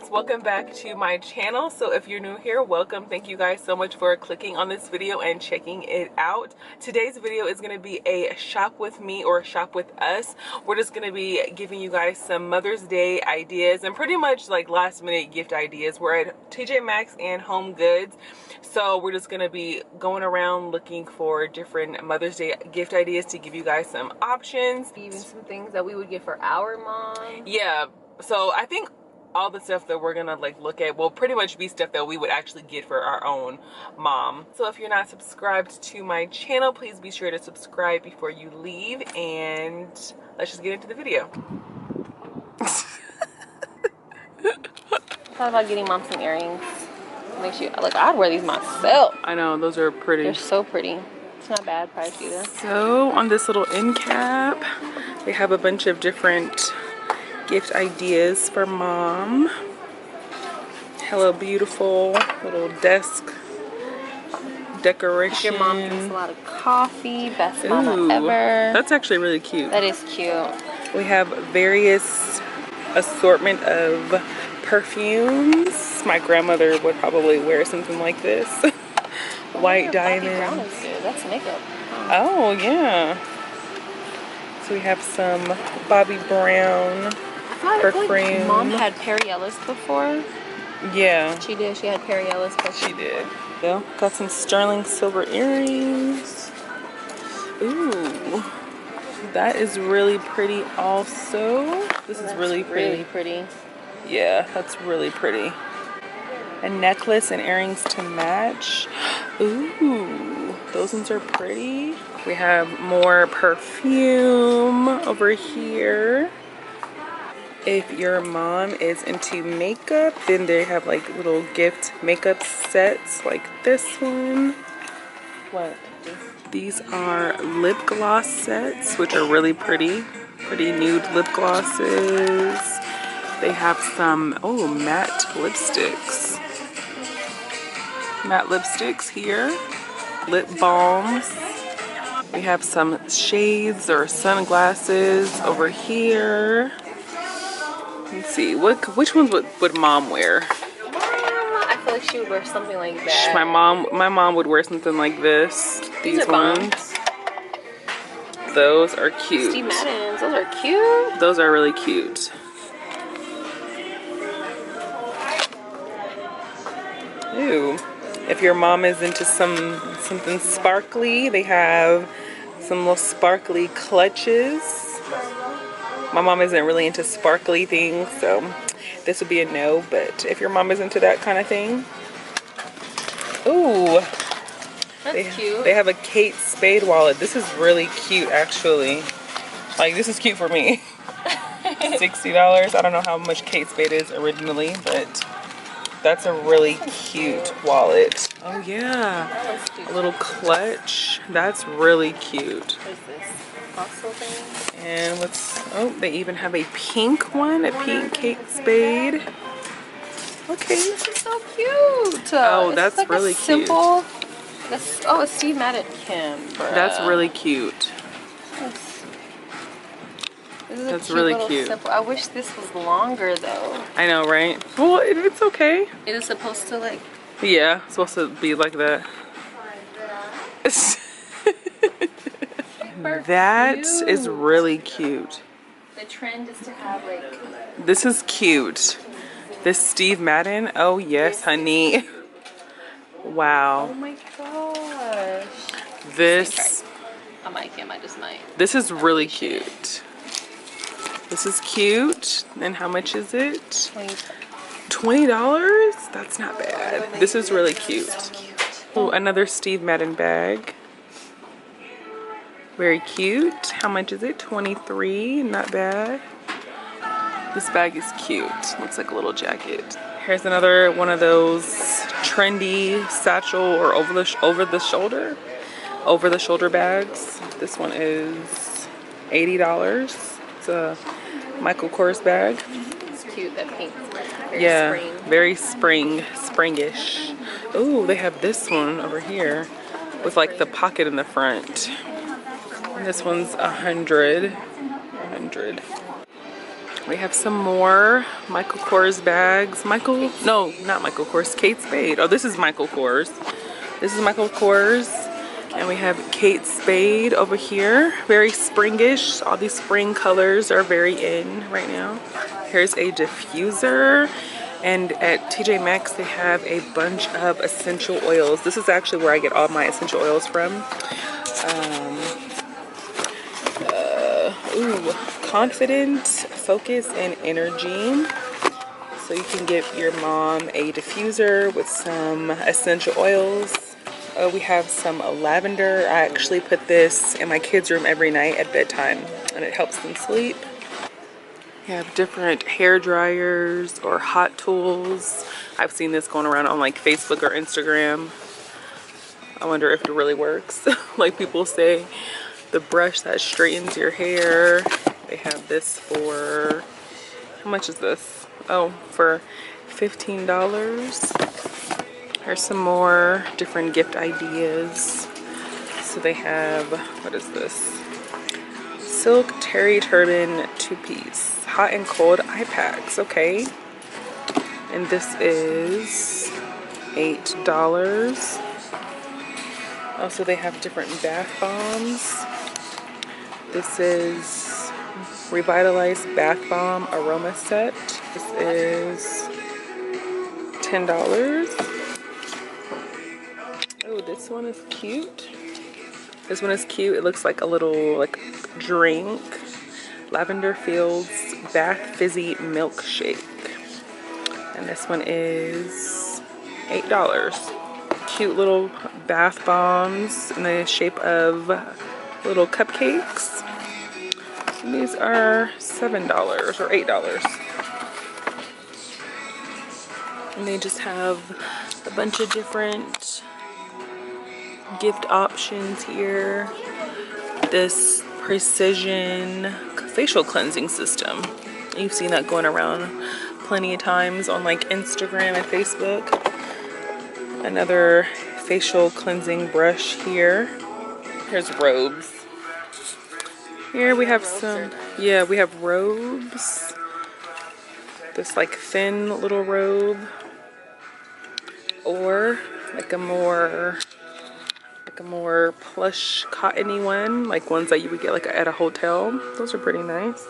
guys, welcome back to my channel. So if you're new here, welcome. Thank you guys so much for clicking on this video and checking it out. Today's video is going to be a shop with me or shop with us. We're just going to be giving you guys some Mother's Day ideas and pretty much like last minute gift ideas. We're at TJ Maxx and HomeGoods, so we're just going to be going around looking for different Mother's Day gift ideas to give you guys some options, even some things that we would get for our mom. Yeah, so I think all the stuff that we're gonna like look at will pretty much be stuff that we would actually get for our own mom. So if you're not subscribed to my channel, please be sure to subscribe before you leave, and let's just get into the video. I thought about getting mom some earrings. Makes you like, I'd wear these myself. I know, those are pretty. They're so pretty. It's not bad price either. So on this little end cap, they have a bunch of different gift ideas for mom. Hello Beautiful little desk decoration. If your mom drinks a lot of coffee, best mama ever. That's actually really cute. That is cute. We have various assortment of perfumes. My grandmother would probably wear something like this. White diamond. That's makeup. Oh yeah. So we have some Bobbi Brown perfume. Like mom had Perry Ellis before. Yeah. She did. She had Perry Ellis perfume. She did. Yeah. Got some sterling silver earrings. Ooh. That is really pretty also. This is really pretty. Really pretty. Yeah, that's really pretty. A necklace and earrings to match. Ooh, those ones are pretty. We have more perfume over here. If your mom is into makeup, then they have like little gift makeup sets like this one. What? These are lip gloss sets, which are really pretty. Pretty nude lip glosses. They have some, oh, matte lipsticks. Matte lipsticks here. Lip balms. We have some shades or sunglasses over here. Let's see, which ones would mom wear? I feel like she would wear something like that. My mom would wear something like this. These ones. Those are cute. Steve Madden's, those are cute. Those are really cute. Ooh. If your mom is into something sparkly, they have some little sparkly clutches. My mom isn't really into sparkly things, so this would be a no, but if your mom is into that kind of thing. Ooh. That's cute. They have a Kate Spade wallet. This is really cute, actually. Like, this is cute for me. $60. I don't know how much Kate Spade is originally, but that's a really cute wallet. Oh yeah, a little clutch. That's really cute. What is this? Fossil thing? And oh, they even have a pink one, a pink Kate Spade. Okay. This is so cute. Oh, that's like really cute. Oh, it's Steve Madden Kim. That's really cute. That's really cute. Simple. I wish this was longer though. I know, right? Well, it's okay. It is supposed to like. Yeah, it's supposed to be like that. That is really cute. The trend is to have like. This is cute. This Steve Madden. Oh yes, honey. Wow. Oh my gosh. This. I might. I just might. This is really cute. This is cute. And how much is it? $20? That's not bad. This is really cute. Oh, another Steve Madden bag. Very cute. How much is it? $23. Not bad. This bag is cute. Looks like a little jacket. Here's another one of those trendy satchel or over the shoulder bags. This one is $80. It's a Michael Kors bag. It's cute, that pink. Very springish. Oh, they have this one over here with like the pocket in the front. And this one's $100. We have some more Michael Kors bags. No, not Michael Kors, Kate Spade. Oh, this is Michael Kors. This is Michael Kors. And we have Kate Spade over here. Very springish. All these spring colors are very in right now. Here's a diffuser. And at TJ Maxx, they have a bunch of essential oils. This is actually where I get all my essential oils from. Confident, focus, and energy. So you can give your mom a diffuser with some essential oils. We have some lavender. I actually put this in my kids' room every night at bedtime, and it helps them sleep. You have different hair dryers or hot tools. I've seen this going around on like Facebook or Instagram. I wonder if it really works. Like people say, the brush that straightens your hair. They have this for, how much is this? Oh, for $15. Here's some more different gift ideas. So they have, what is this? Silk terry turban 2-piece. Hot and cold eye packs, okay. And this is $8. Also, they have different bath bombs. This is Revitalized Bath Bomb Aroma Set. This is $10. Oh, this one is cute. This one is cute. It looks like a little like drink. Lavender Fields Bath Fizzy Milkshake. And this one is $8. Cute little bath bombs in the shape of little cupcakes. And these are $7 or $8. And they just have a bunch of different gift options here. This precision facial cleansing system. You've seen that going around plenty of times on like Instagram and Facebook. Another facial cleansing brush here. Here's robes. Here we have some, yeah, we have robes. This like thin little robe. Or like a more plush cottony one, like ones that you would get like at a hotel. Those are pretty nice.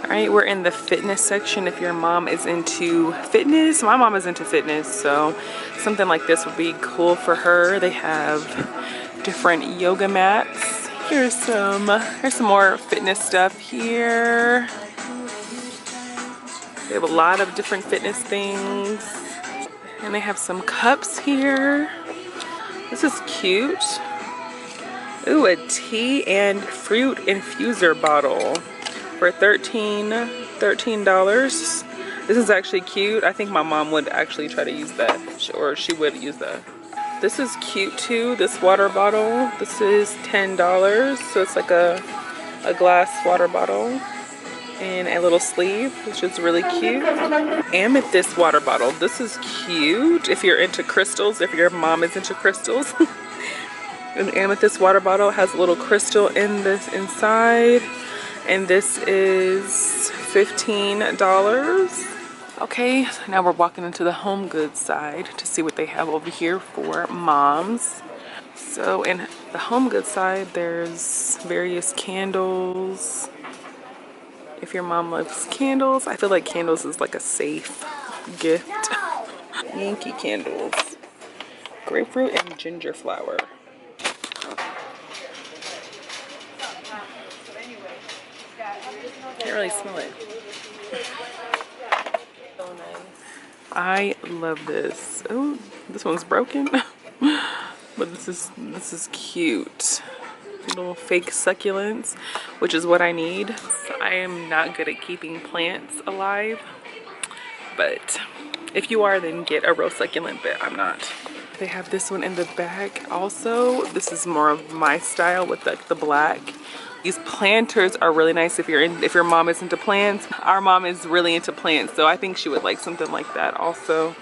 All right, we're in the fitness section. If your mom is into fitness, my mom is into fitness, so something like this would be cool for her. They have different yoga mats. Here's some more fitness stuff here. They have a lot of different fitness things. And they have some cups here. This is cute. Ooh, a tea and fruit infuser bottle for $13. This is actually cute. I think my mom would actually try to use that, or she would use that. This is cute too, this water bottle. This is $10, so it's like a glass water bottle in a little sleeve, which is really cute. Amethyst water bottle. This is cute if you're into crystals, if your mom is into crystals. An amethyst water bottle has a little crystal in this inside, and this is $15. Okay, now we're walking into the home goods side to see what they have over here for moms. So in the home goods side, there's various candles. If your mom loves candles, I feel like candles is like a safe gift. Yankee candles. Grapefruit and ginger flower. Can't really smell it. So nice. I love this. Oh, this one's broken. But this is cute. Little fake succulents, which is what I need. I am not good at keeping plants alive, but if you are, then get a real succulent, but I'm not. They have this one in the back also. This is more of my style with the black. These planters are really nice if your mom is into plants. Our mom is really into plants, so I think she would like something like that also.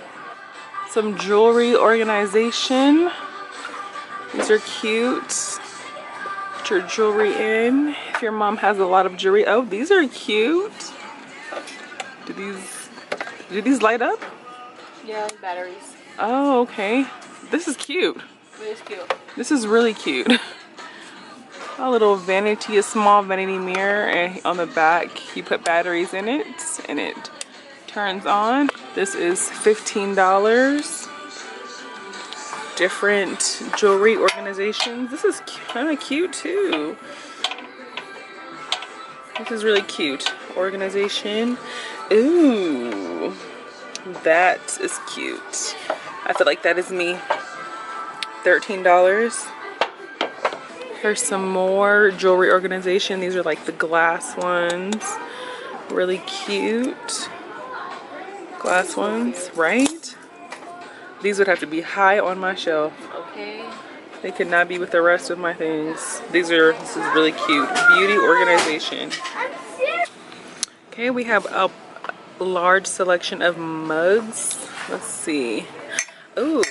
Some jewelry organization. These are cute. Put your jewelry in. If your mom has a lot of jewelry. Oh, these are cute. Do these light up? Yeah, like batteries. Oh, okay. This is cute. It is cute. This is really cute. A little vanity, a small vanity mirror, and on the back you put batteries in it and it turns on. This is $15. Different jewelry organizations. This is kind of cute too. This is really cute. Organization. Ooh, that is cute. I feel like that is me. $13. Here's some more jewelry organization. These are like the glass ones. Really cute. Glass ones, right? These would have to be high on my shelf. Okay. They could not be with the rest of my things. This is really cute. Beauty organization. Okay, we have a large selection of mugs. Let's see. Ooh,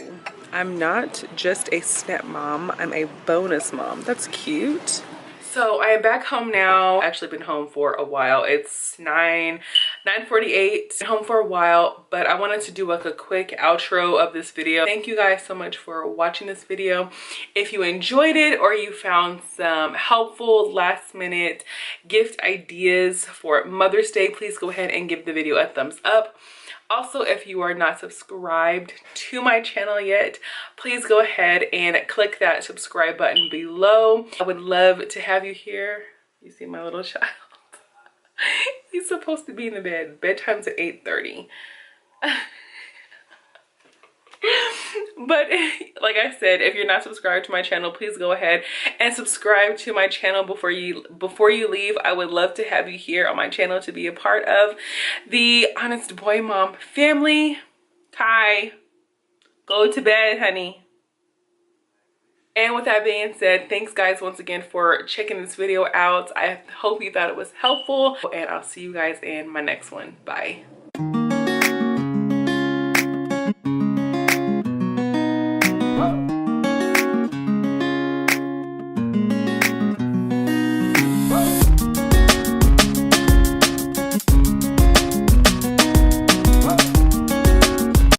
I'm not just a step mom, I'm a bonus mom. That's cute. So I am back home now. I've actually been home for a while. It's 9:48. Home for a while, but I wanted to do like a quick outro of this video. Thank you guys so much for watching this video. If you enjoyed it or you found some helpful last minute gift ideas for Mother's Day, please go ahead and give the video a thumbs up. Also, if you are not subscribed to my channel yet, please go ahead and click that subscribe button below. I would love to have you here. You see my little child? He's supposed to be in the bed. Bedtime's at 8:30. But like I said, if you're not subscribed to my channel, please go ahead and subscribe to my channel before you leave. I would love to have you here on my channel to be a part of the Honest Boy Mom family. Kai, go to bed, honey. And with that being said, thanks guys once again for checking this video out. I hope you thought it was helpful, and I'll see you guys in my next one. Bye.